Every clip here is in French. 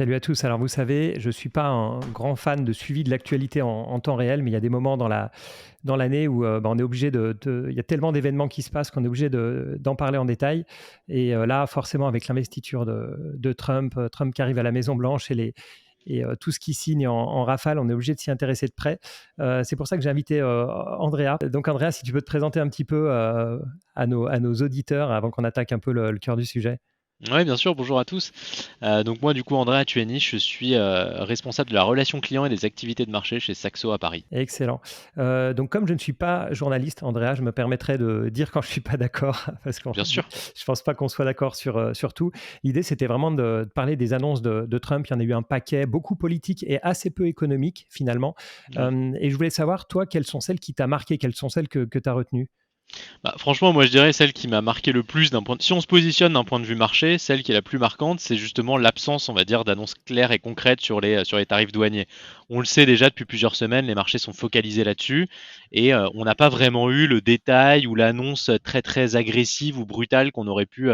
Salut à tous. Alors vous savez, je ne suis pas un grand fan de suivi de l'actualité en temps réel, mais il y a des moments dans l'année où on est obligé il y a tellement d'événements qui se passent qu'on est obligé d'en parler en détail. Et là, forcément, avec l'investiture de Trump, Trump qui arrive à la Maison-Blanche et tout ce qui signe en rafale, on est obligé de s'y intéresser de près. C'est pour ça que j'ai invité Andrea. Donc Andrea, si tu peux te présenter un petit peu à nos auditeurs avant qu'on attaque un peu le cœur du sujet. Oui, bien sûr, bonjour à tous. Donc moi, du coup, Andrea Tueni, je suis responsable de la relation client et des activités de marché chez Saxo à Paris. Excellent. Donc, comme je ne suis pas journaliste, Andrea, je me permettrai de dire quand je ne suis pas d'accord, parce que je Bien sûr. ne pense pas qu'on soit d'accord sur tout. L'idée, c'était vraiment de parler des annonces de Trump. Il y en a eu un paquet, beaucoup politique et assez peu économique, finalement. Ouais. Et je voulais savoir, toi, quelles sont celles qui t'a marqué, quelles sont celles que tu as retenues? Bah, franchement, moi je dirais celle qui m'a marqué le plus si on se positionne d'un point de vue marché, celle qui est la plus marquante, c'est justement l'absence, on va dire, d'annonces claires et concrètes sur les tarifs douaniers. On le sait déjà depuis plusieurs semaines, les marchés sont focalisés là-dessus et on n'a pas vraiment eu le détail ou l'annonce très très agressive ou brutale qu'on aurait pu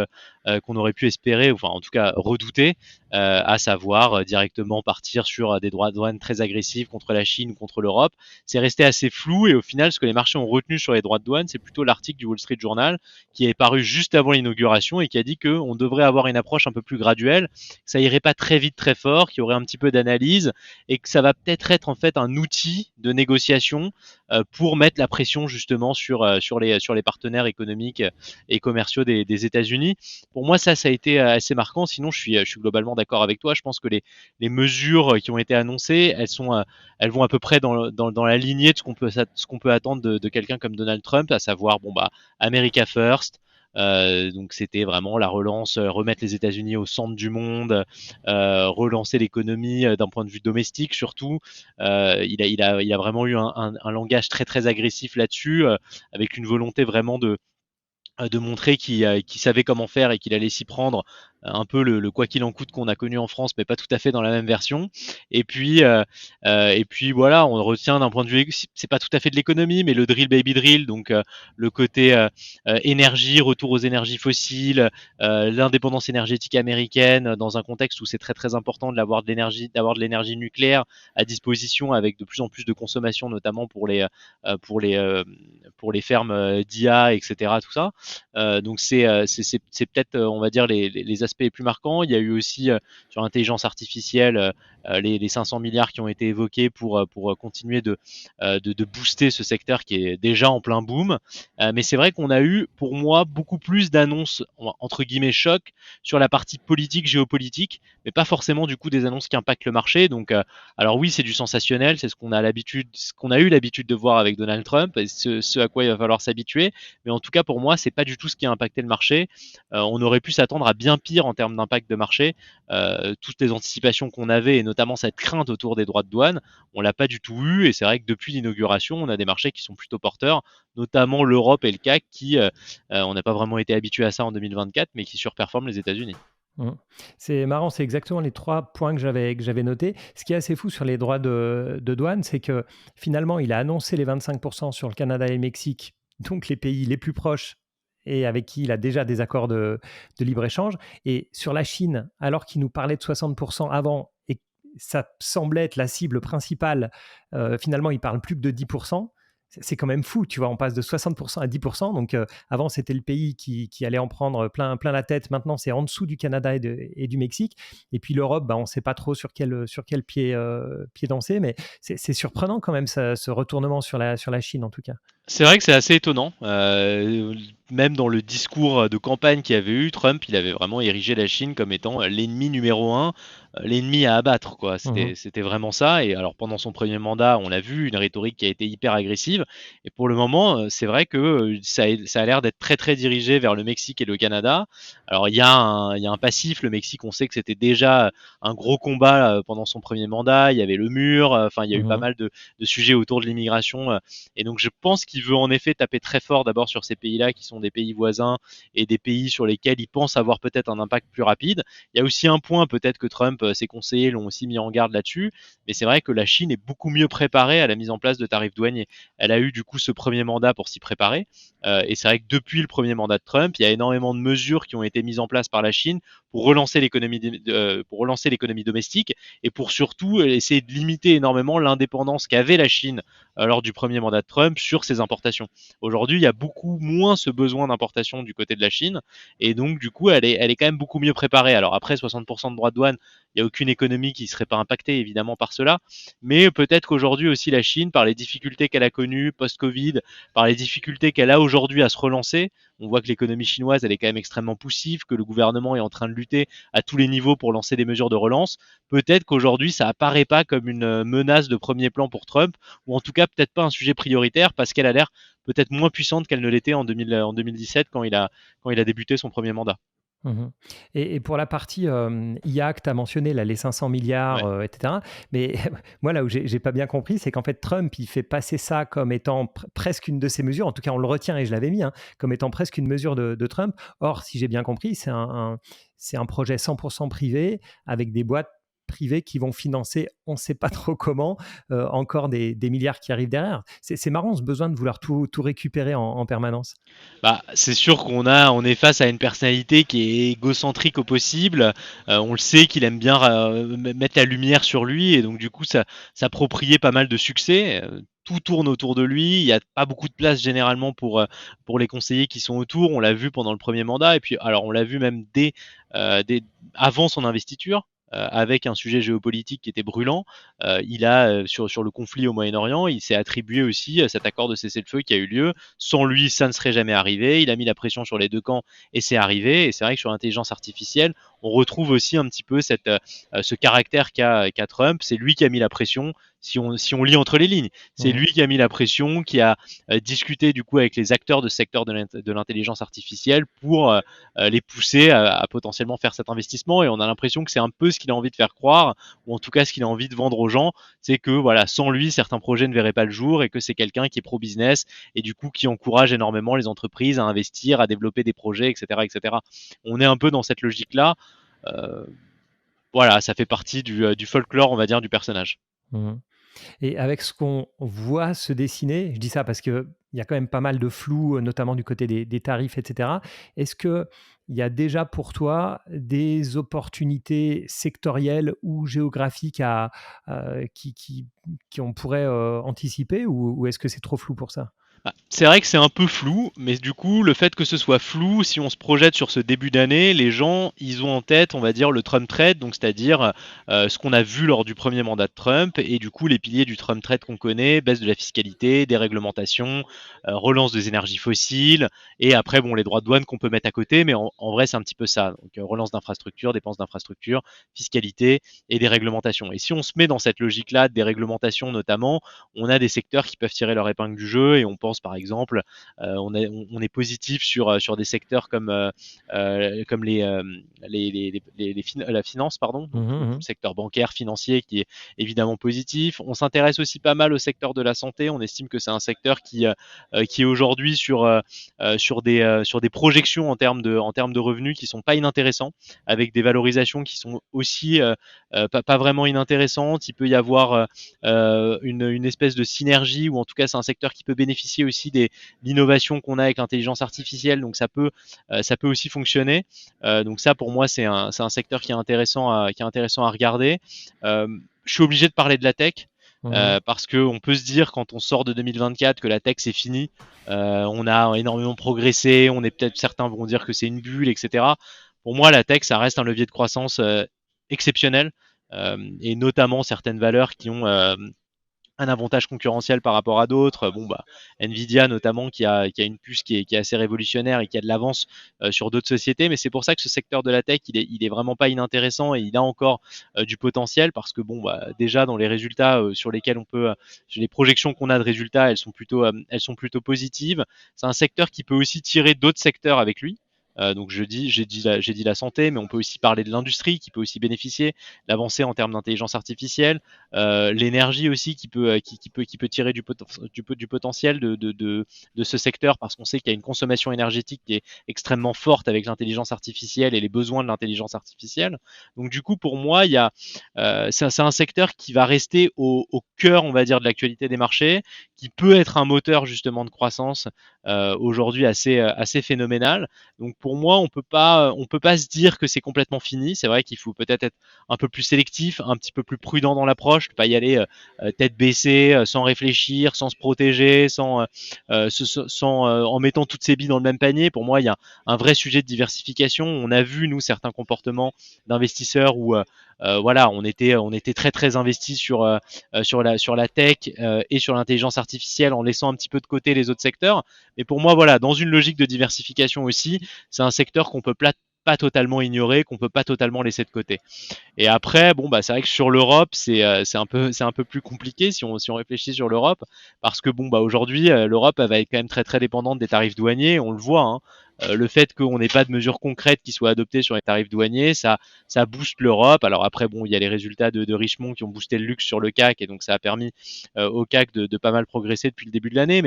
espérer, enfin en tout cas redouter, à savoir directement partir sur des droits de douane très agressifs contre la Chine ou contre l'Europe. C'est resté assez flou et au final, ce que les marchés ont retenu sur les droits de douane, c'est plutôt l'article du Wall Street Journal qui est paru juste avant l'inauguration et qui a dit qu'on devrait avoir une approche un peu plus graduelle, que ça irait pas très vite, très fort, qu'il y aurait un petit peu d'analyse et que ça va peut-être être en fait un outil de négociation pour mettre la pression justement sur les partenaires économiques et commerciaux des États-Unis. Pour moi, ça a été assez marquant. Sinon, je suis globalement d'accord avec toi. Je pense que les mesures qui ont été annoncées, elles vont à peu près dans la lignée de ce qu'on peut attendre de quelqu'un comme Donald Trump, à savoir bon bah America First. Donc c'était vraiment la relance, remettre les États-Unis au centre du monde, relancer l'économie d'un point de vue domestique surtout. Il a vraiment eu un langage très très agressif là-dessus, avec une volonté vraiment de montrer qu'il savait comment faire et qu'il allait s'y prendre, un peu le quoi qu'il en coûte qu'on a connu en France, mais pas tout à fait dans la même version. Et puis voilà, on retient d'un point de vue, c'est pas tout à fait de l'économie, mais le drill baby drill, donc le côté énergie, retour aux énergies fossiles, l'indépendance énergétique américaine dans un contexte où c'est très très important d'avoir de l'énergie nucléaire à disposition avec de plus en plus de consommation, notamment euh, pour les euh, pour les fermes d'IA, etc. Tout ça. Donc c'est peut-être, on va dire, les aspects les plus marquants. Il y a eu aussi sur l'intelligence artificielle les 500 milliards qui ont été évoqués pour continuer de booster ce secteur qui est déjà en plein boom. Mais c'est vrai qu'on a eu, pour moi, beaucoup plus d'annonces, entre guillemets, choc sur la partie politique, géopolitique, mais pas forcément du coup des annonces qui impactent le marché. Donc, alors oui, c'est du sensationnel, c'est ce qu'on a eu l'habitude de voir avec Donald Trump, et ce à quoi il va falloir s'habituer. Mais en tout cas, pour moi, c'est pas du tout ce qui a impacté le marché. On aurait pu s'attendre à bien pire en termes d'impact de marché. Toutes les anticipations qu'on avait, et notamment cette crainte autour des droits de douane, on l'a pas du tout eu. Et c'est vrai que depuis l'inauguration, on a des marchés qui sont plutôt porteurs, notamment l'Europe et le CAC, on n'a pas vraiment été habitué à ça en 2024, mais qui surperforment les États-Unis. Mmh. C'est marrant, c'est exactement les 3 points que j'avais notés. Ce qui est assez fou sur les droits de douane, c'est que finalement, il a annoncé les 25 sur le Canada et le Mexique, donc les pays les plus proches et avec qui il a déjà des accords de libre-échange. Et sur la Chine, alors qu'il nous parlait de 60 avant et ça semblait être la cible principale, finalement, il parle plus que de 10. C'est quand même fou, tu vois, on passe de 60% à 10%. Donc avant, c'était le pays qui allait en prendre plein la tête. Maintenant, c'est en dessous du Canada et du Mexique. Et puis l'Europe, bah, on ne sait pas trop sur quel pied danser, mais c'est surprenant quand même ce retournement sur la Chine en tout cas. C'est vrai que c'est assez étonnant. Même dans le discours de campagne qu'il y avait eu, Trump, il avait vraiment érigé la Chine comme étant l'ennemi numéro un, l'ennemi à abattre, quoi. Mhm. C'était vraiment ça. Et alors pendant son premier mandat, on l'a vu, une rhétorique qui a été hyper agressive. Et pour le moment, c'est vrai que ça a l'air d'être très très dirigé vers le Mexique et le Canada. Alors il y a un passif. Le Mexique, on sait que c'était déjà un gros combat pendant son premier mandat. Il y avait le mur. Enfin, il y a eu pas Mhm. mal de sujets autour de l'immigration. Et donc je pense qu'il qui veut en effet taper très fort d'abord sur ces pays-là qui sont des pays voisins et des pays sur lesquels il pense avoir peut-être un impact plus rapide. Il y a aussi un point, peut-être que Trump, ses conseillers l'ont aussi mis en garde là-dessus, mais c'est vrai que la Chine est beaucoup mieux préparée à la mise en place de tarifs douaniers. Elle a eu du coup ce premier mandat pour s'y préparer, et c'est vrai que depuis le premier mandat de Trump, il y a énormément de mesures qui ont été mises en place par la Chine pour relancer l'économie domestique et pour surtout essayer de limiter énormément l'indépendance qu'avait la Chine lors du premier mandat de Trump sur ses importations. Aujourd'hui, il y a beaucoup moins ce besoin d'importation du côté de la Chine et donc du coup, elle est quand même beaucoup mieux préparée. Alors après, 60% de droits de douane, il n'y a aucune économie qui ne serait pas impactée évidemment par cela, mais peut-être qu'aujourd'hui aussi la Chine, par les difficultés qu'elle a connues post-Covid, par les difficultés qu'elle a aujourd'hui à se relancer, on voit que l'économie chinoise, elle est quand même extrêmement poussive, que le gouvernement est en train de lutter à tous les niveaux pour lancer des mesures de relance. Peut-être qu'aujourd'hui, ça apparaît pas comme une menace de premier plan pour Trump, ou en tout cas peut-être pas un sujet prioritaire, parce qu'elle a l'air peut-être moins puissante qu'elle ne l'était en 2017 quand il a débuté son premier mandat. Mmh. Et pour la partie, IA que tu as mentionné là, les 500 Ouais. milliards, et cetera. Mais moi, là où j'ai pas bien compris, c'est qu'en fait, Trump, il fait passer ça comme étant presque une de ses mesures. En tout cas, on le retient et je l'avais mis, hein, comme étant presque une mesure de Trump. Or, si j'ai bien compris, c'est un projet 100% privé avec des boîtes privées qui vont financer, on ne sait pas trop comment, encore des milliards qui arrivent derrière. C'est marrant ce besoin de vouloir tout récupérer en permanence. Bah, c'est sûr on est face à une personnalité qui est égocentrique au possible. On le sait qu'il aime bien mettre la lumière sur lui et donc du coup s'approprier pas mal de succès. Tout tourne autour de lui. Il n'y a pas beaucoup de place généralement pour les conseillers qui sont autour. On l'a vu pendant le premier mandat et puis alors on l'a vu même dès avant son investiture. Avec un sujet géopolitique qui était brûlant, sur le conflit au Moyen-Orient, il s'est attribué aussi cet accord de cessez-le-feu qui a eu lieu. Sans lui, ça ne serait jamais arrivé. Il a mis la pression sur les deux camps et c'est arrivé. Et c'est vrai que sur l'intelligence artificielle, on retrouve aussi un petit peu ce caractère qu'a Trump. C'est lui qui a mis la pression. Si on lit entre les lignes, c'est Mmh. lui qui a mis la pression, qui a discuté du coup avec les acteurs de ce secteur de l'intelligence artificielle pour les pousser à potentiellement faire cet investissement. Et on a l'impression que c'est un peu ce qu'il a envie de faire croire, ou en tout cas ce qu'il a envie de vendre aux gens, c'est que voilà, sans lui, certains projets ne verraient pas le jour et que c'est quelqu'un qui est pro-business et du coup qui encourage énormément les entreprises à investir, à développer des projets, etc., etc. On est un peu dans cette logique-là. Euh, voilà, ça fait partie du folklore, on va dire, du personnage. Mmh. Et avec ce qu'on voit se dessiner, je dis ça parce qu'il y a quand même pas mal de flou, notamment du côté des tarifs, et cetera. Est-ce qu'il y a déjà pour toi des opportunités sectorielles ou géographiques qu'on pourrait anticiper ou est-ce que c'est trop flou pour ça? Bah, c'est vrai que c'est un peu flou, mais du coup, le fait que ce soit flou, si on se projette sur ce début d'année, les gens, ils ont en tête, on va dire, le Trump Trade, donc c'est-à-dire ce qu'on a vu lors du premier mandat de Trump, et du coup, les piliers du Trump Trade qu'on connaît, baisse de la fiscalité, des réglementations, relance des énergies fossiles, et après, bon, les droits de douane qu'on peut mettre à côté, mais en vrai, c'est un petit peu ça. Donc, relance d'infrastructures, dépenses d'infrastructures, fiscalité et des réglementations. Et si on se met dans cette logique-là, des réglementations notamment, on a des secteurs qui peuvent tirer leur épingle du jeu et on pense par exemple, on est positif sur des secteurs comme la finance, pardon, Mmh donc tout mh, le mmh. secteur bancaire, financier qui est évidemment positif. On s'intéresse aussi pas mal au secteur de la santé. On estime que c'est un secteur qui est aujourd'hui sur des projections en termes de revenus qui sont pas inintéressants, avec des valorisations qui sont aussi pas vraiment inintéressantes. Il peut y avoir une espèce de synergie, ou en tout cas c'est un secteur qui peut bénéficier aussi de l'innovation qu'on a avec l'intelligence artificielle, donc ça peut aussi fonctionner. Donc ça pour moi c'est un secteur qui est intéressant à regarder. Je suis obligé de parler de la tech. Mmh. Parce qu'on peut se dire quand on sort de 2024 que la tech c'est fini, on a énormément progressé, on est peut-être certains vont dire que c'est une bulle, etc. Pour moi, la tech ça reste un levier de croissance exceptionnel, et notamment certaines valeurs qui ont un avantage concurrentiel par rapport à d'autres. Bon, bah, Nvidia notamment qui a une puce qui est assez révolutionnaire et qui a de l'avance sur d'autres sociétés. Mais c'est pour ça que ce secteur de la tech, il est vraiment pas inintéressant et il a encore du potentiel parce que bon, bah, déjà dans les résultats sur lesquels sur les projections qu'on a de résultats, elles sont plutôt positives. C'est un secteur qui peut aussi tirer d'autres secteurs avec lui. Donc j'ai dit la santé, mais on peut aussi parler de l'industrie qui peut aussi bénéficier, l'avancée en termes d'intelligence artificielle, l'énergie aussi qui peut tirer du potentiel de ce secteur parce qu'on sait qu'il y a une consommation énergétique qui est extrêmement forte avec l'intelligence artificielle et les besoins de l'intelligence artificielle. Donc du coup, pour moi, c'est un secteur qui va rester au cœur, on va dire, de l'actualité des marchés, qui peut être un moteur justement de croissance aujourd'hui assez phénoménal. Donc pour moi, on peut pas se dire que c'est complètement fini. C'est vrai qu'il faut peut-être être un peu plus sélectif, un petit peu plus prudent dans l'approche, pas y aller tête baissée, sans réfléchir, sans se protéger, en mettant toutes ses billes dans le même panier. Pour moi, il y a un vrai sujet de diversification. On a vu nous certains comportements d'investisseurs où voilà, on était très très investis sur la tech et sur l'intelligence artificielle en laissant un petit peu de côté les autres secteurs. Mais pour moi, voilà, dans une logique de diversification aussi, c'est un secteur qu'on peut pas totalement ignorer, qu'on peut pas totalement laisser de côté. Et après, bon, bah, c'est vrai que sur l'Europe, c'est un peu plus compliqué si on réfléchit sur l'Europe, parce que bon, bah, aujourd'hui, l'Europe, elle va être quand même très très dépendante des tarifs douaniers, on le voit, hein. Le fait qu'on n'ait pas de mesures concrètes qui soient adoptées sur les tarifs douaniers, ça booste l'Europe. Alors après, bon, il y a les résultats de Richemont qui ont boosté le luxe sur le CAC, et donc ça a permis au CAC de pas mal progresser depuis le début de l'année.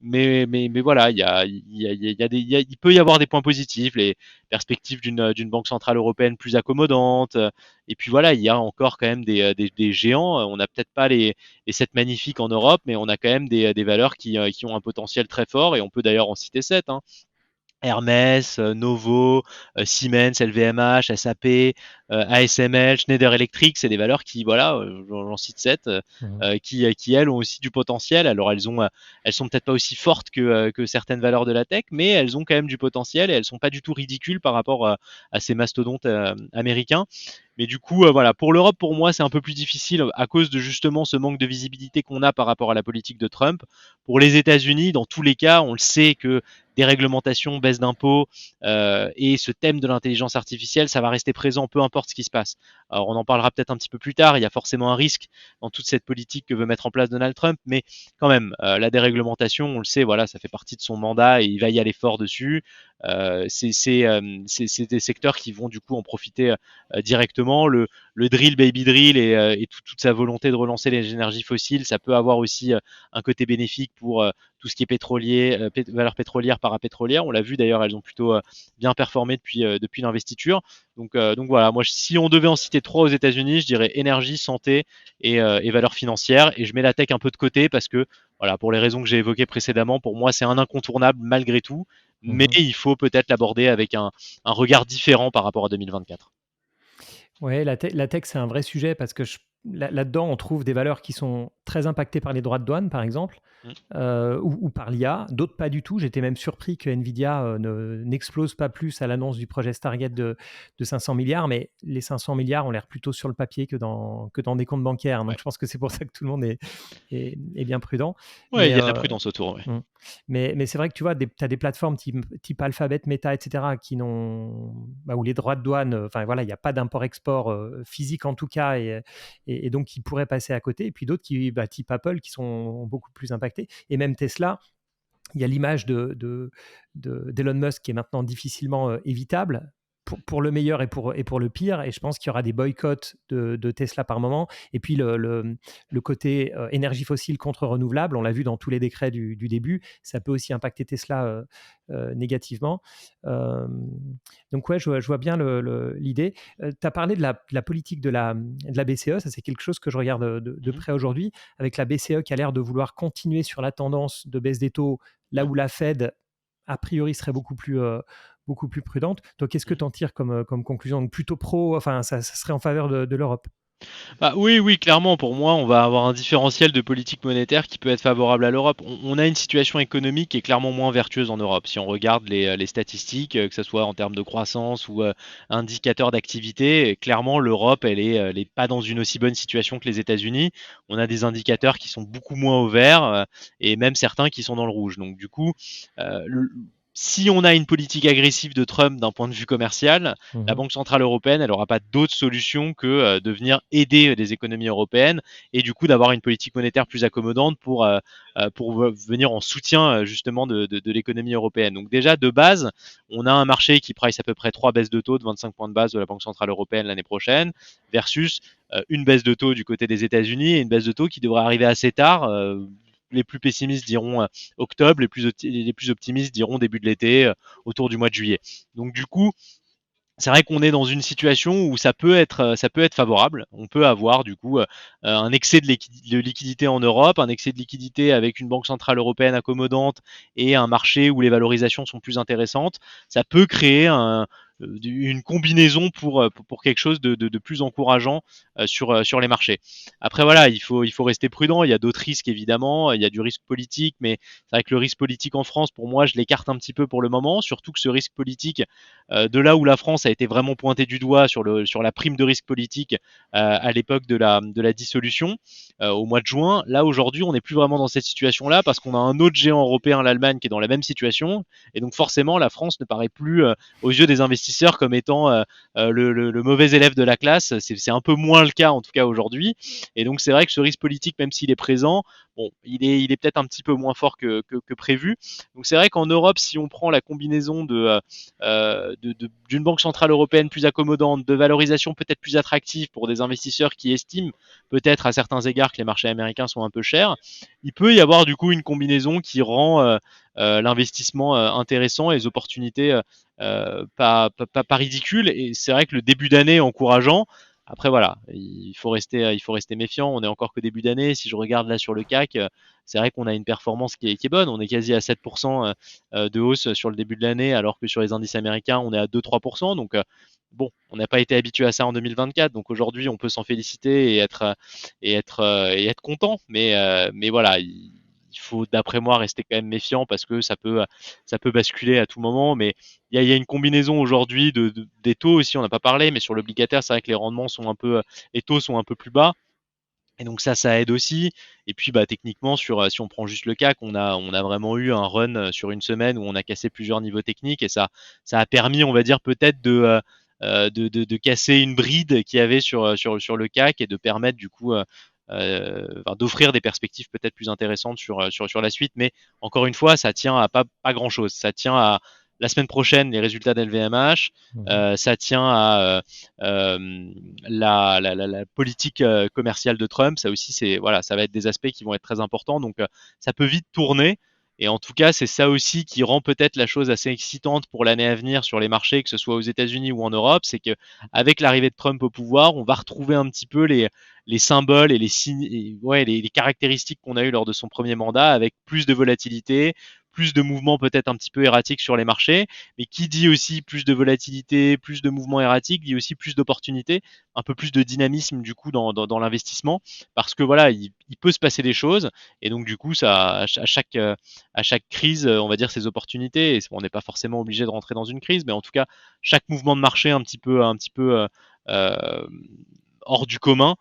Mais voilà, il peut y avoir des points positifs, les perspectives d'une banque centrale européenne plus accommodante. Et puis voilà, il y a encore quand même des géants. On n'a peut-être pas les 7 magnifiques en Europe, mais on a quand même des valeurs qui ont un potentiel très fort. Et on peut d'ailleurs en citer 7, hein. Hermès, Novo, Siemens, LVMH, SAP, ASML, Schneider Electric, c'est des valeurs qui, voilà, j'en cite 7, qui elles ont aussi du potentiel. Alors elles sont peut-être pas aussi fortes que certaines valeurs de la tech, mais elles ont quand même du potentiel et elles sont pas du tout ridicules par rapport à ces mastodontes américains. Mais du coup, voilà, pour l'Europe, pour moi, c'est un peu plus difficile à cause de justement ce manque de visibilité qu'on a par rapport à la politique de Trump. Pour les États-Unis, dans tous les cas, on le sait que déréglementation, baisse d'impôts et ce thème de l'intelligence artificielle, ça va rester présent peu importe ce qui se passe. Alors on en parlera peut-être un petit peu plus tard, il y a forcément un risque dans toute cette politique que veut mettre en place Donald Trump, mais quand même, la déréglementation, on le sait, voilà, ça fait partie de son mandat et il va y aller fort dessus. C'est des secteurs qui vont du coup en profiter directement. Le drill, baby drill et toute sa volonté de relancer les énergies fossiles, ça peut avoir aussi un côté bénéfique pour tout ce qui est pétrolier, valeurs pétrolières, parapétrolières. On l'a vu d'ailleurs, elles ont plutôt bien performé depuis l'investiture. Donc voilà, moi si on devait en citer 3 aux États-Unis, je dirais énergie, santé et valeurs financières. Et je mets la tech un peu de côté parce que voilà, pour les raisons que j'ai évoquées précédemment, pour moi c'est un incontournable malgré tout, mais il faut peut-être l'aborder avec un regard différent par rapport à 2024. Ouais, la tech, c'est un vrai sujet parce que là-dedans, on trouve des valeurs qui sont très impactées par les droits de douane, par exemple, Mm. ou par l'IA, d'autres pas du tout. J'étais même surpris que Nvidia n'explose pas plus à l'annonce du projet Stargate de 500 milliards, mais les 500 milliards ont l'air plutôt sur le papier que dans des comptes bancaires. Ouais. Donc je pense que c'est pour ça que tout le monde est bien prudent. Ouais, il Mais, y a de la prudence autour. Ouais. mm. Mais c'est vrai que tu vois, tu as des plateformes type Alphabet, Meta, etc., qui n'ont, bah, où les droits de douane, enfin voilà, il n'y a pas d'import-export physique en tout cas, et donc qui pourraient passer à côté. Et puis d'autres type Apple, qui sont beaucoup plus impactés. Et même Tesla, il y a l'image d'Elon Musk qui est maintenant difficilement évitable. Pour le meilleur et pour le pire, et je pense qu'il y aura des boycotts de Tesla par moment. Et puis le côté énergie fossile contre renouvelable, on l'a vu dans tous les décrets du début, ça peut aussi impacter Tesla négativement. Euh, donc ouais, je vois bien l'idée. Tu as parlé de la politique de la BCE, ça c'est quelque chose que je regarde de près aujourd'hui, avec la BCE qui a l'air de vouloir continuer sur la tendance de baisse des taux, là où la Fed, a priori, serait beaucoup plus prudente. Donc, qu'est-ce que tu en tires comme conclusion? Donc, plutôt pro, enfin, ça serait en faveur de l'Europe. Bah, oui, oui, clairement, pour moi, on va avoir un différentiel de politique monétaire qui peut être favorable à l'Europe. On a une situation économique qui est clairement moins vertueuse en Europe. Si on regarde les statistiques, que ce soit en termes de croissance ou indicateurs d'activité, clairement, l'Europe, elle est pas dans une aussi bonne situation que les États-Unis. On a des indicateurs qui sont beaucoup moins au vert et même certains qui sont dans le rouge. Donc, du coup, si on a une politique agressive de Trump d'un point de vue commercial, la Mhm. Banque centrale européenne, elle n'aura pas d'autre solution que de venir aider les économies européennes et du coup d'avoir une politique monétaire plus accommodante pour venir en soutien justement de l'économie européenne. Donc déjà, de base, on a un marché qui price à peu près 3 baisses de taux de 25 points de base de la Banque centrale européenne l'année prochaine versus une baisse de taux du côté des États-Unis et une baisse de taux qui devrait arriver assez tard. Les plus pessimistes diront octobre, les plus optimistes diront début de l'été, autour du mois de juillet. Donc du coup, c'est vrai qu'on est dans une situation où ça peut être favorable. On peut avoir du coup un excès de liquidité en Europe, un excès de liquidité avec une banque centrale européenne accommodante et un marché où les valorisations sont plus intéressantes. Ça peut créer une combinaison pour quelque chose de plus encourageant sur les marchés. Après voilà, il faut rester prudent. Il y a d'autres risques évidemment. Il y a du risque politique, mais c'est vrai que le risque politique en France, pour moi, je l'écarte un petit peu pour le moment. Surtout que ce risque politique, de là où la France a été vraiment pointée du doigt sur la prime de risque politique à l'époque de la dissolution au mois de juin. Là aujourd'hui, on n'est plus vraiment dans cette situation-là parce qu'on a un autre géant européen, l'Allemagne, qui est dans la même situation. Et donc forcément, la France ne paraît plus aux yeux des investisseurs comme étant le mauvais élève de la classe. C'est un peu moins le cas en tout cas aujourd'hui. Et donc c'est vrai que ce risque politique, même s'il est présent, bon, il est peut-être un petit peu moins fort que prévu. Donc c'est vrai qu'en Europe, si on prend la combinaison d'une banque centrale européenne plus accommodante, de valorisation peut-être plus attractive pour des investisseurs qui estiment peut-être à certains égards que les marchés américains sont un peu chers, il peut y avoir du coup une combinaison qui rend l'investissement intéressant et les opportunités pas ridicules. Et c'est vrai que le début d'année est encourageant. Après voilà, il faut rester méfiant. On est encore que début d'année. Si je regarde là sur le CAC, c'est vrai qu'on a une performance qui est bonne. On est quasi à 7% de hausse sur le début de l'année, alors que sur les indices américains, on est à 2-3%. Donc bon, on n'a pas été habitué à ça en 2024. Donc aujourd'hui, on peut s'en féliciter et être content. Mais voilà, il faut, d'après moi, rester quand même méfiant parce que ça peut basculer à tout moment. Mais il y a une combinaison aujourd'hui des taux aussi, on n'a pas parlé, mais sur l'obligataire, c'est vrai que les rendements sont un peu, les taux sont un peu plus bas. Et donc ça aide aussi. Et puis bah techniquement si on prend juste le CAC, on a vraiment eu un run sur une semaine où on a cassé plusieurs niveaux techniques et ça a permis, on va dire peut-être de casser une bride qu'il y avait sur le CAC et de permettre du coup enfin, d'offrir des perspectives peut-être plus intéressantes sur la suite. Mais encore une fois, ça tient à pas grand-chose. Ça tient à la semaine prochaine les résultats d'LVMH, Mhm. ça tient à la politique commerciale de Trump. Ça aussi, voilà, ça va être des aspects qui vont être très importants. Donc, ça peut vite tourner. Et en tout cas, c'est ça aussi qui rend peut-être la chose assez excitante pour l'année à venir sur les marchés, que ce soit aux États-Unis ou en Europe, c'est que avec l'arrivée de Trump au pouvoir, on va retrouver un petit peu les symboles et les signes, et, ouais, les caractéristiques qu'on a eu lors de son premier mandat, avec plus de volatilité, plus de mouvements peut-être un petit peu erratiques sur les marchés. Mais qui dit aussi plus de volatilité, plus de mouvements erratiques, dit aussi plus d'opportunités, un peu plus de dynamisme du coup dans l'investissement, parce que voilà, il peut se passer des choses, et donc du coup, ça, à chaque crise, on va dire ses opportunités, et on n'est pas forcément obligé de rentrer dans une crise, mais en tout cas, chaque mouvement de marché un petit peu euh, hors du commun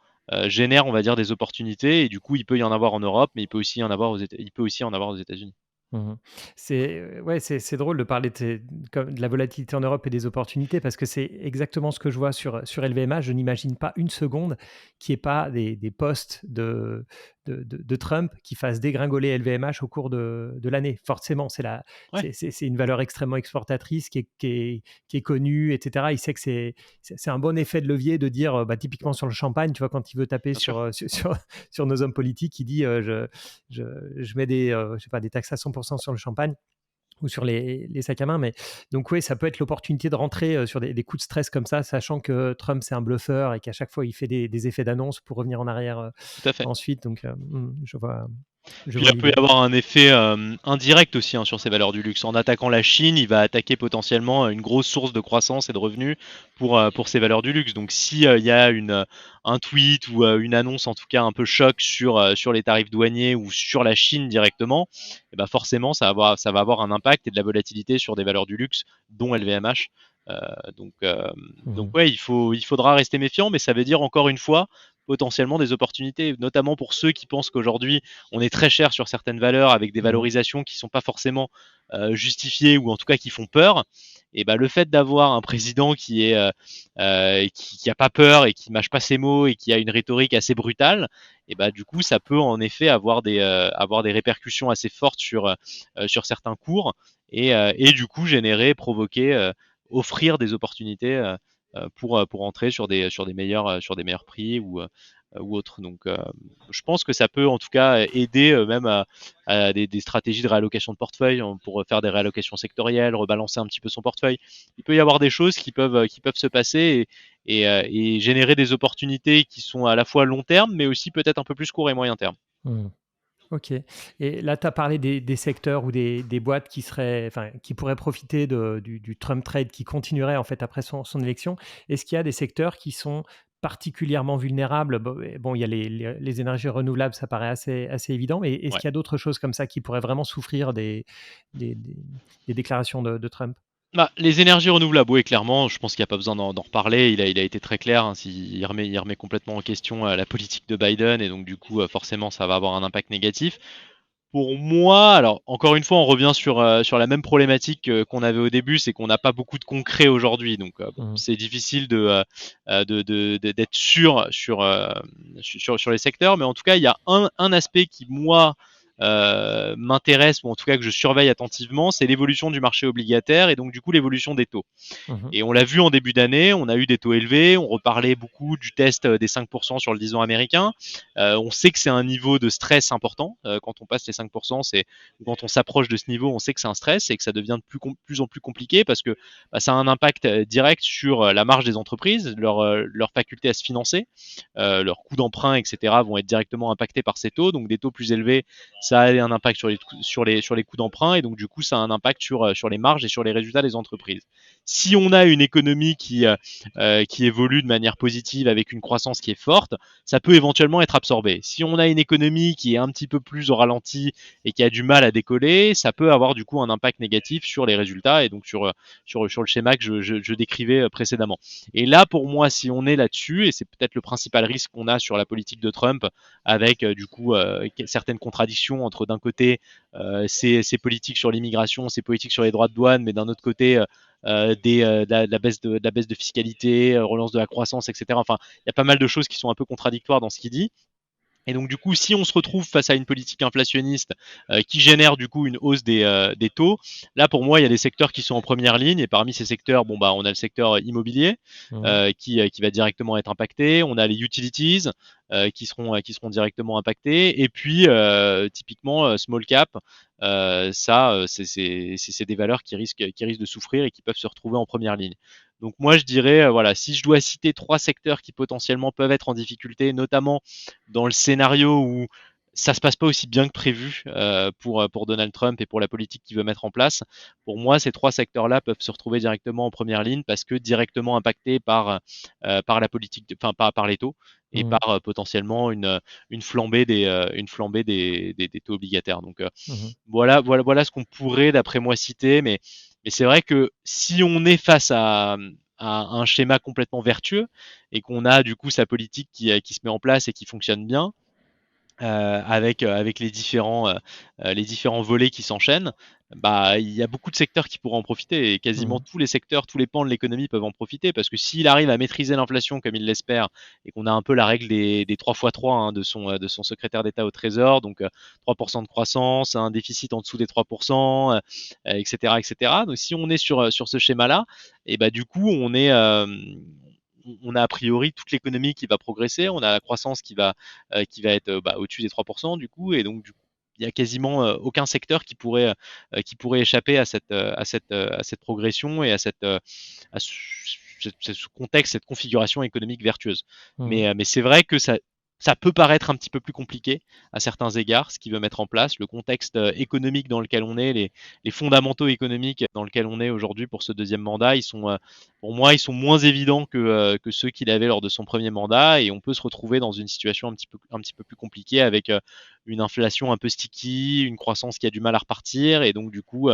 génère, on va dire, des opportunités, et du coup, il peut y en avoir en Europe, mais il peut aussi y en avoir il peut aussi en avoir aux États-Unis. Mhm. Ouais, c'est drôle de parler de la volatilité en Europe et des opportunités parce que c'est exactement ce que je vois sur LVMH. Je n'imagine pas une seconde qu'il n'y ait pas des postes de Trump qui fassent dégringoler LVMH au cours de l'année. Forcément, Ouais, c'est une valeur extrêmement exportatrice qui est connue, etc. Il sait que c'est un bon effet de levier de dire, bah, typiquement sur le champagne, tu vois, quand il veut taper bien sûr. sur nos hommes politiques, il dit je, je mets je sais pas, des taxes à 100% sur le champagne ou sur les sacs à main. Mais donc oui, ça peut être l'opportunité de rentrer sur des coups de stress comme ça, sachant que Trump c'est un bluffeur et qu'à chaque fois il fait des effets d'annonce pour revenir en arrière Tout à fait. ensuite. Donc je Puis vois là, peut y l'idée. avoir un effet indirect aussi sur ces valeurs du luxe. En attaquant la Chine, il va attaquer potentiellement une grosse source de croissance et de revenus pour ces valeurs du luxe. Donc si il y a un tweet ou une annonce en tout cas un peu choc sur les tarifs douaniers ou sur la Chine directement, et ben forcément ça va avoir un impact et de la volatilité sur des valeurs du luxe, dont LVMH. Euh, donc, euh, donc Mhm. ouais, il faudra rester méfiant, mais ça veut dire encore une fois potentiellement des opportunités, notamment pour ceux qui pensent qu'aujourd'hui on est très cher sur certaines valeurs avec des Mhm. valorisations qui sont pas forcément justifiées ou en tout cas qui font peur. Et ben le fait d'avoir un président qui a pas peur et qui mâche pas ses mots et qui a une rhétorique assez brutale, et ben du coup ça peut en effet avoir des répercussions assez fortes sur certains cours et du coup provoquer, offrir des opportunités pour entrer sur des meilleurs prix ou autres. Donc, je pense que ça peut en tout cas aider même à des stratégies de réallocation de portefeuille pour faire des réallocations sectorielles, rebalancer un petit peu son portefeuille. Il peut y avoir des choses qui peuvent se passer et générer des opportunités qui sont à la fois long terme, mais aussi peut-être un peu plus court et moyen terme. Mhm. Ok. Et là, tu as parlé des secteurs ou des boîtes qui seraient, enfin, qui pourraient profiter du Trump trade qui continuerait en fait après son élection. Est-ce qu'il y a des secteurs qui sont particulièrement vulnérables? Bon, il y a les énergies renouvelables, ça paraît assez évident, mais est-ce Ouais. qu'il y a d'autres choses comme ça qui pourraient vraiment souffrir des, des- des déclarations de Trump? Bah, les énergies renouvelables, oui, clairement, je pense qu'il n'y a pas besoin d'en reparler. Il a été très clair, hein, il remet complètement en question la politique de Biden, et donc du coup, forcément, ça va avoir un impact négatif. Pour moi, alors encore une fois, on revient sur la même problématique qu'on avait au début, c'est qu'on n'a pas beaucoup de concret aujourd'hui. Donc bon, Mhm. c'est difficile d'être sûr sur les secteurs, mais en tout cas, il y a un aspect qui, moi, m'intéresse, ou en tout cas que je surveille attentivement, c'est l'évolution du marché obligataire et donc du coup l'évolution des taux. Mhm. Et on l'a vu en début d'année, on a eu des taux élevés, on reparlait beaucoup du test des 5% sur le 10 ans américain. On sait que c'est un niveau de stress important. Quand on passe les 5%, quand on s'approche de ce niveau, on sait que c'est un stress et que ça devient de plus en plus compliqué parce que ça a un impact direct sur la marge des entreprises, leur faculté à se financer, leurs coûts d'emprunt, etc. vont être directement impactés par ces taux. Donc des taux plus élevés, ça a un impact sur les coûts d'emprunt et donc du coup ça a un impact sur les marges et sur les résultats des entreprises. Si on a une économie qui évolue de manière positive avec une croissance qui est forte, ça peut éventuellement être absorbé. Si on a une économie qui est un petit peu plus au ralenti et qui a du mal à décoller, ça peut avoir du coup un impact négatif sur les résultats et donc sur le schéma que je décrivais précédemment. Et là, pour moi, si on est là-dessus, et c'est peut-être le principal risque qu'on a sur la politique de Trump, avec du coup certaines contradictions entre d'un côté ces politiques sur l'immigration, ces politiques sur les droits de douane, mais d'un autre côté de la baisse de fiscalité, relance de la croissance, etc. Enfin, il y a pas mal de choses qui sont un peu contradictoires dans ce qu'il dit. Et donc du coup, si on se retrouve face à une politique inflationniste qui génère du coup une hausse des taux, là pour moi il y a des secteurs qui sont en première ligne et parmi ces secteurs, bon bah on a le secteur immobilier Mhm. qui va directement être impacté, on a les utilities qui seront directement impactés et puis typiquement small cap, c'est des valeurs qui risquent de souffrir et qui peuvent se retrouver en première ligne. Donc moi je dirais voilà, si je dois citer trois secteurs qui potentiellement peuvent être en difficulté, notamment dans le scénario où ça se passe pas aussi bien que prévu pour Donald Trump et pour la politique qu'il veut mettre en place. Pour moi, ces trois secteurs-là peuvent se retrouver directement en première ligne parce que directement impactés par la politique, enfin par les taux et Mhm. par potentiellement une flambée des taux obligataires. Donc Mhm. voilà ce qu'on pourrait d'après moi citer, mais c'est vrai que si on est face à un schéma complètement vertueux et qu'on a du coup sa politique qui se met en place et qui fonctionne bien, avec les différents volets qui s'enchaînent, bah, il y a beaucoup de secteurs qui pourront en profiter et quasiment Mhm. tous les secteurs, tous les pans de l'économie peuvent en profiter parce que s'il arrive à maîtriser l'inflation comme il l'espère et qu'on a un peu la règle des 3 x 3 hein, de son secrétaire d'État au Trésor, donc 3% de croissance, un déficit en dessous des 3%, etc., etc. Donc si on est sur ce schéma-là, et bah du coup on a a priori toute l'économie qui va progresser, on a la croissance qui va être au-dessus des 3% du coup, et donc du coup, il y a quasiment aucun secteur qui pourrait échapper à cette progression et à ce contexte, cette configuration économique vertueuse. Mhm. Mais c'est vrai que ça peut paraître un petit peu plus compliqué à certains égards, ce qu'il veut mettre en place, le contexte économique dans lequel on est, les fondamentaux économiques dans lesquels on est aujourd'hui pour ce deuxième mandat, pour moi, ils sont moins évidents que ceux qu'il avait lors de son premier mandat et on peut se retrouver dans une situation un petit peu plus compliquée avec une inflation un peu sticky, une croissance qui a du mal à repartir et donc du coup,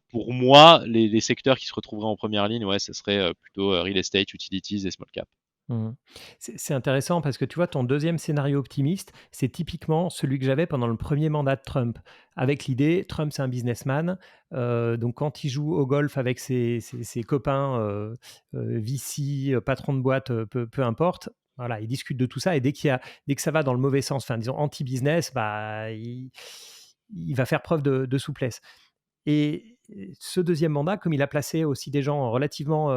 pour moi, les secteurs qui se retrouveraient en première ligne, ouais, ce serait plutôt real estate, utilities et small cap. Mmh. C'est intéressant parce que tu vois, ton deuxième scénario optimiste, c'est typiquement celui que j'avais pendant le premier mandat de Trump. Avec l'idée, Trump, c'est un businessman. Donc, quand il joue au golf avec ses copains VC, patrons de boîte, peu importe, voilà, il discute de tout ça. Et dès que ça va dans le mauvais sens, enfin, disons anti-business, bah, il va faire preuve de souplesse. Et ce deuxième mandat, comme il a placé aussi des gens relativement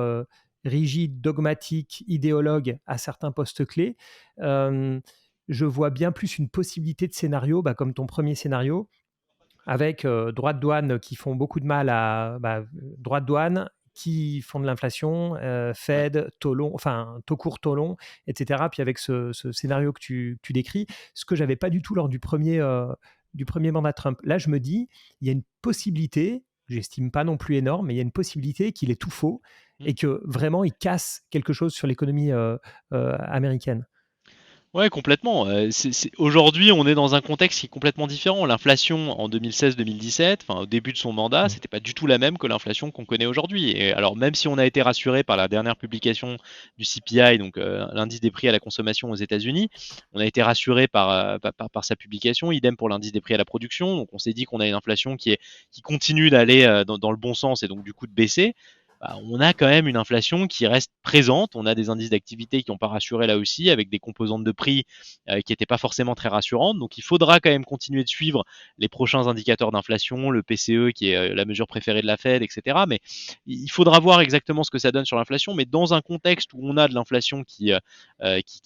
rigides, dogmatiques, idéologues à certains postes clés, je vois bien plus une possibilité de scénario, bah, comme ton premier scénario, avec droits de douane qui font beaucoup de mal droits de douane qui font de l'inflation, Ouais. Fed, taux long, enfin taux court, taux long, etc. Puis avec ce scénario que tu décris, ce que j'avais pas du tout lors du premier mandat de Trump. Là, je me dis, il y a une possibilité, j'estime pas non plus énorme, mais il y a une possibilité qu'il est tout faux Mm. et que vraiment il casse quelque chose sur l'économie américaine. Ouais, complètement. Aujourd'hui, on est dans un contexte qui est complètement différent. L'inflation en 2016-2017, enfin au début de son mandat, Mm. c'était pas du tout la même que l'inflation qu'on connaît aujourd'hui. Et alors, même si on a été rassuré par la dernière publication du CPI, donc l'indice des prix à la consommation aux États-Unis, on a été rassuré par sa publication. Idem pour l'indice des prix à la production. Donc, on s'est dit qu'on a une inflation qui continue d'aller dans le bon sens et donc du coup de baisser. Bah, on a quand même une inflation qui reste présente. On a des indices d'activité qui n'ont pas rassuré là aussi, avec des composantes de prix qui n'étaient pas forcément très rassurantes. Donc il faudra quand même continuer de suivre les prochains indicateurs d'inflation, le PCE qui est la mesure préférée de la Fed, etc. Mais il faudra voir exactement ce que ça donne sur l'inflation. Mais dans un contexte où on a de l'inflation qui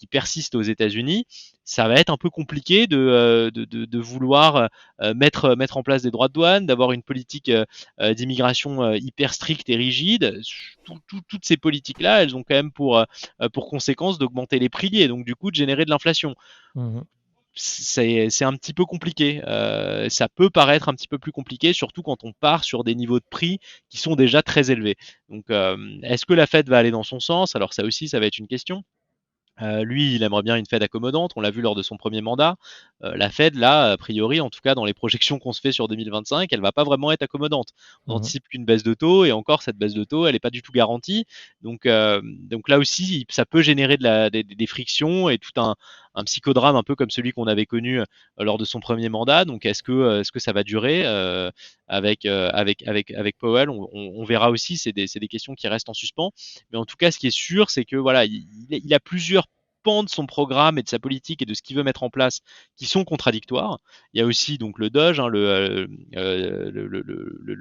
persiste aux États-Unis, ça va être un peu compliqué de vouloir mettre en place des droits de douane, d'avoir une politique d'immigration hyper stricte et rigide. Toutes ces politiques-là, elles ont quand même pour conséquence d'augmenter les prix et donc du coup de générer de l'inflation. Mhm. C'est un petit peu compliqué. Ça peut paraître un petit peu plus compliqué, surtout quand on part sur des niveaux de prix qui sont déjà très élevés. Donc, est-ce que la Fed va aller dans son sens? Alors ça aussi, ça va être une question. Lui, il aimerait bien une Fed accommodante, on l'a vu lors de son premier mandat. La Fed, là, a priori, en tout cas dans les projections qu'on se fait sur 2025, elle va pas vraiment être accommodante. On Mhm. anticipe qu'une baisse de taux, et encore cette baisse de taux, elle n'est pas du tout garantie. Donc là aussi, ça peut générer des frictions et tout un psychodrame un peu comme celui qu'on avait connu lors de son premier mandat. Donc est-ce que ça va durer avec Powell? On verra aussi, c'est des questions qui restent en suspens. Mais en tout cas, ce qui est sûr, c'est que voilà, il a plusieurs pans de son programme et de sa politique et de ce qu'il veut mettre en place qui sont contradictoires. Il y a aussi donc le DOGE, hein, le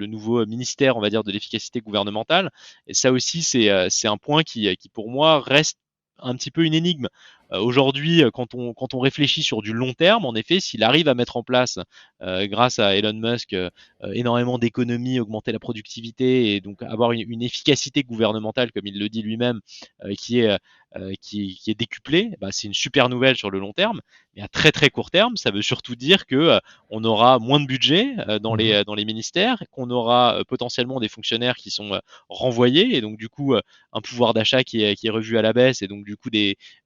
nouveau ministère, on va dire, de l'efficacité gouvernementale. Et ça aussi, c'est un point qui pour moi reste un petit peu une énigme. Aujourd'hui, quand on réfléchit sur du long terme, en effet, s'il arrive à mettre en place, grâce à Elon Musk, énormément d'économies, augmenter la productivité et donc avoir une efficacité gouvernementale, comme il le dit lui-même, qui est décuplée, bah, c'est une super nouvelle sur le long terme. Mais à très très court terme, ça veut surtout dire que on aura moins de budget Mhm. dans les ministères, qu'on aura potentiellement des fonctionnaires qui sont renvoyés et donc du coup un pouvoir d'achat qui est revu à la baisse et donc du coup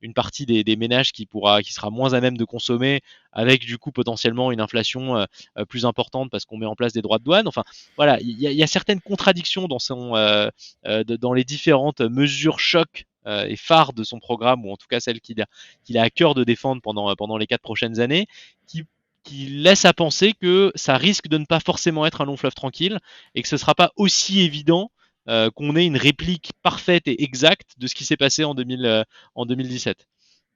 une partie des ménages qui sera moins à même de consommer avec du coup potentiellement une inflation plus importante parce qu'on met en place des droits de douane. Enfin, voilà, il y a certaines contradictions dans les différentes mesures chocs et phares de son programme, ou en tout cas celles qu'il a à cœur de défendre pendant les 4 prochaines années, qui laissent à penser que ça risque de ne pas forcément être un long fleuve tranquille et que ce ne sera pas aussi évident qu'on ait une réplique parfaite et exacte de ce qui s'est passé en 2017.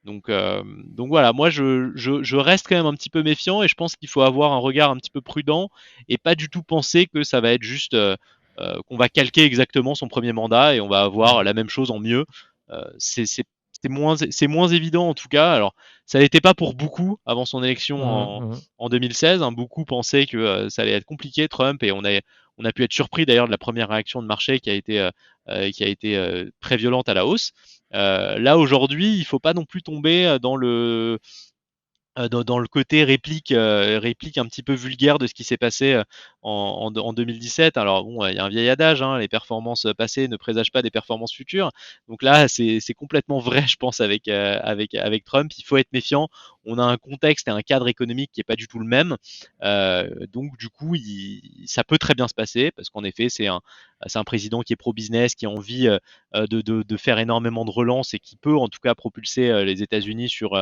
Donc voilà, moi je reste quand même un petit peu méfiant et je pense qu'il faut avoir un regard un petit peu prudent et pas du tout penser que ça va être juste qu'on va calquer exactement son premier mandat et on va avoir Mhm. la même chose en mieux. C'est moins évident en tout cas. Alors ça n'était pas pour beaucoup avant son élection Mhm. Mhm. en 2016. Hein. Beaucoup pensaient que ça allait être compliqué Trump et on a pu être surpris d'ailleurs de la première réaction de marché qui a été très violente à la hausse. Là aujourd'hui, il faut pas non plus tomber dans le côté réplique un petit peu vulgaire de ce qui s'est passé en 2017. Alors bon, il y a un vieil adage, hein, les performances passées ne présagent pas des performances futures. Donc là, c'est complètement vrai, je pense, avec Trump. Il faut être méfiant. On a un contexte et un cadre économique qui est pas du tout le même. Donc du coup, ça peut très bien se passer parce qu'en effet, c'est un président qui est pro-business, qui a envie de faire énormément de relance et qui peut en tout cas propulser les États-Unis sur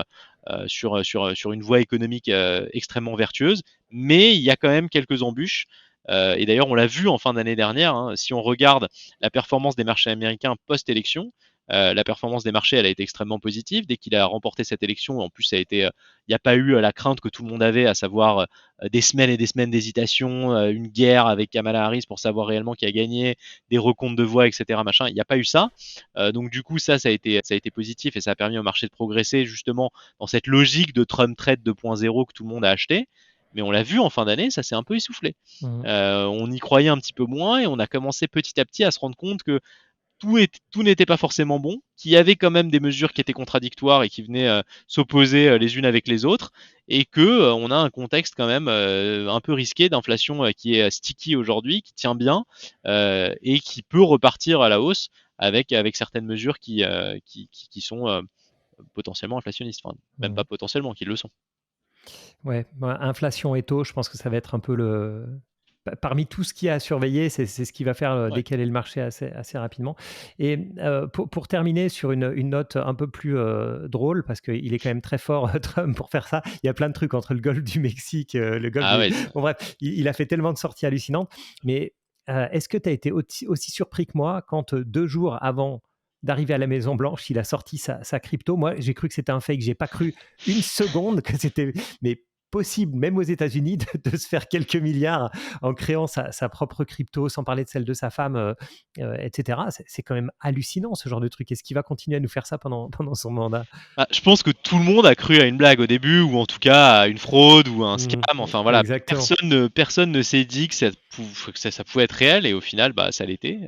une voie économique extrêmement vertueuse. Mais il y a quand même quelques embûches. Et d'ailleurs, on l'a vu en fin d'année dernière. Hein, si on regarde la performance des marchés américains post-élection, la performance des marchés, elle a été extrêmement positive. Dès qu'il a remporté cette élection, en plus, il n'y a pas eu la crainte que tout le monde avait, à savoir des semaines et des semaines d'hésitation, une guerre avec Kamala Harris pour savoir réellement qui a gagné, des recomptes de voix, etc. Machin. Il n'y a pas eu ça. Donc du coup, ça a été positif et ça a permis au marché de progresser justement dans cette logique de Trump Trade 2.0 que tout le monde a acheté. Mais on l'a vu en fin d'année, ça s'est un peu essoufflé. Mmh. On y croyait un petit peu moins et on a commencé petit à petit à se rendre compte que tout n'était pas forcément bon, qu'il y avait quand même des mesures qui étaient contradictoires et qui venaient s'opposer les unes avec les autres, et que on a un contexte quand même un peu risqué d'inflation qui est sticky aujourd'hui, qui tient bien et qui peut repartir à la hausse avec certaines mesures qui sont potentiellement inflationnistes, enfin même Mmh. pas potentiellement, qui le sont. Ouais, inflation et taux, je pense que ça va être un peu parmi tout ce qu'il y a à surveiller, c'est ce qui va faire Ouais. décaler le marché assez rapidement. Et pour terminer sur une note un peu plus drôle, parce qu'il est quand même très fort, Trump, pour faire ça. Il y a plein de trucs entre le golfe du Mexique, le golfe Ah du... ouais. Bon bref, il a fait tellement de sorties hallucinantes. Mais est-ce que tu as été aussi surpris que moi quand 2 jours avant d'arriver à la Maison Blanche, il a sorti sa crypto? Moi, j'ai cru que c'était un fake. J'ai pas cru une seconde que c'était... Mais possible, même aux États-Unis, de se faire quelques milliards en créant sa propre crypto, sans parler de celle de sa femme, etc. C'est quand même hallucinant, ce genre de truc. Est-ce qu'il va continuer à nous faire ça pendant son mandat? Bah, je pense que tout le monde a cru à une blague au début, ou en tout cas à une fraude ou à un scam. Enfin voilà, Exactement. personne ne s'est dit que ça pouvait être réel, et au final, bah, ça l'était.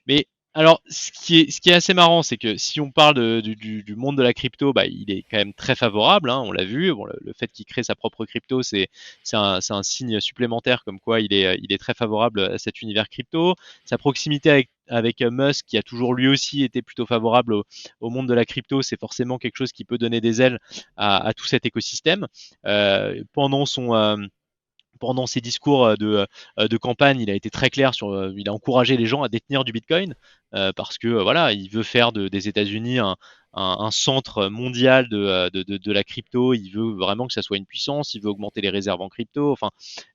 Mais alors, ce qui est assez marrant, c'est que si on parle du monde de la crypto, bah, il est quand même très favorable, hein, on l'a vu. Bon, le fait qu'il crée sa propre crypto, c'est un signe supplémentaire comme quoi il est très favorable à cet univers crypto. Sa proximité avec Musk, qui a toujours lui aussi été plutôt favorable au monde de la crypto, c'est forcément quelque chose qui peut donner des ailes à tout cet écosystème. Pendant ses discours de campagne, il a été très clair il a encouragé les gens à détenir du Bitcoin parce que voilà, il veut faire des États-Unis un centre mondial de la crypto. Il veut vraiment que ça soit une puissance. Il veut augmenter les réserves en crypto, enfin,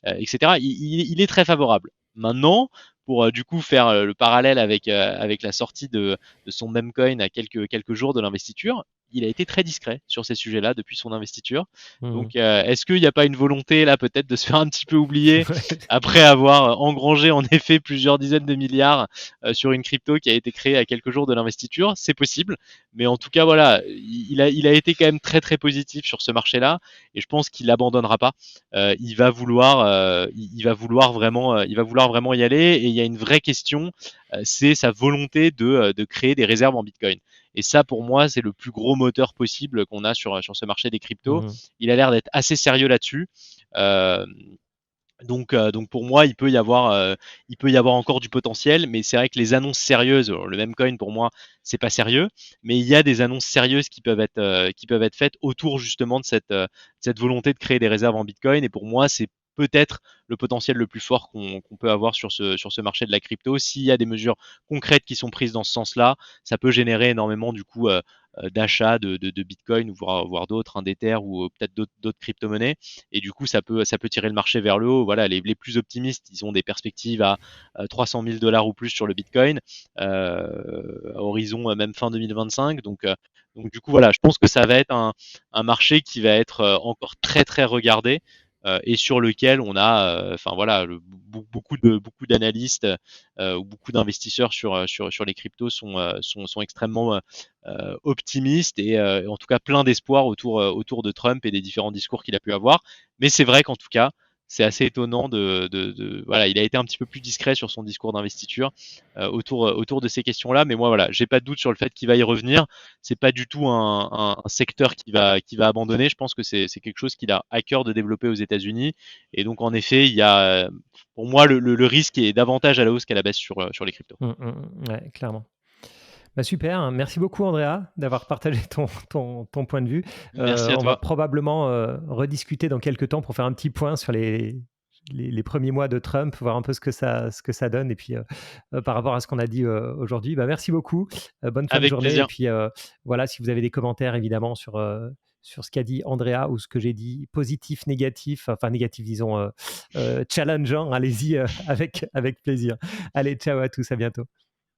etc. Il est très favorable. Maintenant, pour du coup faire le parallèle avec la sortie de son meme coin à quelques jours de l'investiture, il a été très discret sur ces sujets-là depuis son investiture. Mhm. Donc, est-ce qu'il n'y a pas une volonté là peut-être de se faire un petit peu oublier Ouais. après avoir engrangé en effet plusieurs dizaines de milliards sur une crypto qui a été créée à quelques jours de l'investiture? C'est possible, mais en tout cas voilà, il a été quand même très très positif sur ce marché-là, et je pense qu'il l'abandonnera pas. Il va vouloir vraiment y aller, et il y a une vraie question, c'est sa volonté de créer des réserves en Bitcoin. Et ça, pour moi, c'est le plus gros moteur possible qu'on a sur ce marché des cryptos. Mhm. Il a l'air d'être assez sérieux là-dessus. Euh, donc pour moi, il peut y avoir encore du potentiel, mais c'est vrai que les annonces sérieuses, le même coin pour moi, c'est pas sérieux, mais il y a des annonces sérieuses qui peuvent être faites autour justement de cette volonté de créer des réserves en Bitcoin. Et pour moi, c'est peut-être le potentiel le plus fort qu'on peut avoir sur ce marché de la crypto. S'il y a des mesures concrètes qui sont prises dans ce sens-là, ça peut générer énormément du coup d'achats de Bitcoin, ou voire d'autres, un d'Ether, ou peut-être d'autres crypto-monnaies. Et du coup, ça peut tirer le marché vers le haut. Voilà, les plus optimistes, ils ont des perspectives à 300 000 dollars ou plus sur le Bitcoin, à horizon même fin 2025. Donc du coup, voilà, je pense que ça va être un marché qui va être encore très très regardé, et sur lequel on a, enfin voilà, beaucoup d'analystes ou beaucoup d'investisseurs sur les cryptos sont extrêmement optimistes, et en tout cas plein d'espoir autour de Trump et des différents discours qu'il a pu avoir. Mais c'est vrai qu'en tout cas, c'est assez étonnant voilà, il a été un petit peu plus discret sur son discours d'investiture autour de ces questions-là. Mais moi, voilà, j'ai pas de doute sur le fait qu'il va y revenir. C'est pas du tout un secteur qui va abandonner. Je pense que c'est quelque chose qu'il a à cœur de développer aux États-Unis. Et donc, en effet, pour moi, le risque est davantage à la hausse qu'à la baisse sur les cryptos. Ouais, clairement. Bah super, hein. Merci beaucoup Andrea d'avoir partagé ton point de vue. Merci à On va toi. probablement rediscuter dans quelques temps pour faire un petit point sur les premiers mois de Trump, voir un peu ce que ça donne. Et puis par rapport à ce qu'on a dit aujourd'hui, bah, merci beaucoup. Bonne fin de Avec journée. Et plaisir. puis voilà, si vous avez des commentaires évidemment sur ce qu'a dit Andrea ou ce que j'ai dit, positif, négatif, enfin négatif disons, challengeant, allez-y avec plaisir. Allez, ciao à tous, à bientôt.